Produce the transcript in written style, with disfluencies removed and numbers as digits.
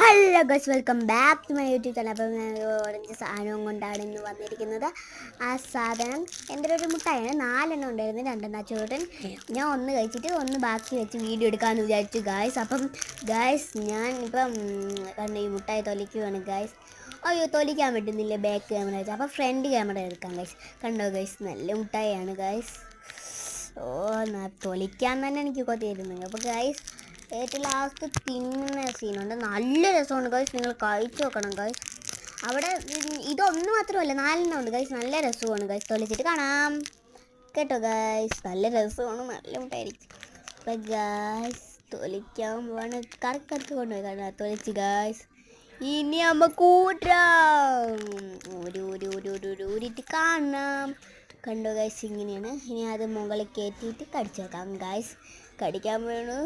Hello guys, welcome back to my YouTube channel. അപ്പം ഞാൻ orange സാധനവും കൊണ്ടാണ് ഇന്ന് വന്നിരിക്കുന്നത്. ആ സാധനം എൻ്റെ ഒരു മുട്ടായാണ്. 4 ഉണ്ടായിരുന്നു, 2 ചോട്ടൻ. ഞാൻ ഒന്ന് കഴിച്ചിട്ട് ഒന്ന് ബാക്കി വെച്ച് വീഡിയോ എടുക്കാമെന്ന് വിചാരിച്ചു ഗായ്സ്. അപ്പം ഗായ്സ് ഞാൻ ഇപ്പം കണ്ട ഈ മുട്ടായി തൊലിക്കുകയാണ് ഗായ്സ്. അയ്യോ, തൊലിക്കാൻ പറ്റുന്നില്ല ബാക്ക് ക്യാമറ വെച്ച്. അപ്പം ഫ്രണ്ട് ക്യാമറ എടുക്കാം ഗൈസ്. കണ്ടോ ഗൈസ്, നല്ല മുട്ടായാണ് ഗൈസ്. തൊലിക്കാൻ തന്നെ എനിക്ക് കൊതിയായിരുന്നു. അപ്പോൾ ഗൈസ് ഏറ്റവും ലാസ്റ്റ് തിന്നുന്ന സീനുണ്ട്, നല്ല രസമാണ് ഗൈസ്. നിങ്ങൾ കഴിച്ചു നോക്കണം ഗൈസ്. അവിടെ ഇതൊന്നും മാത്രമല്ല, 4 ഉണ്ട് ഗൈസ്. നല്ല രസമാണ് ഗൈസ്. തൊലിച്ചിട്ട് കാണാം കേട്ടോ ഗൈസ്. നല്ല രസമാണ്, നല്ല മുട്ടായിരിക്കും. അപ്പം ഗൈസ് തൊലിക്കാൻ പോവാണ്. കറക്കടുത്ത് കൊണ്ടുപോയി കാണാം. തൊലിച്ച് ഗൈസ്. ഇനി നമ്മ കൂട്ടാം ഊരിട്ട് കാണാം. കണ്ടോ ഗൈസ്, ഇങ്ങനെയാണ്. ഇനി അത് മുകളിൽ കയറ്റിയിട്ട് കടിച്ചു വെക്കാം ഗൈസ്. കടിക്കാൻ വേണു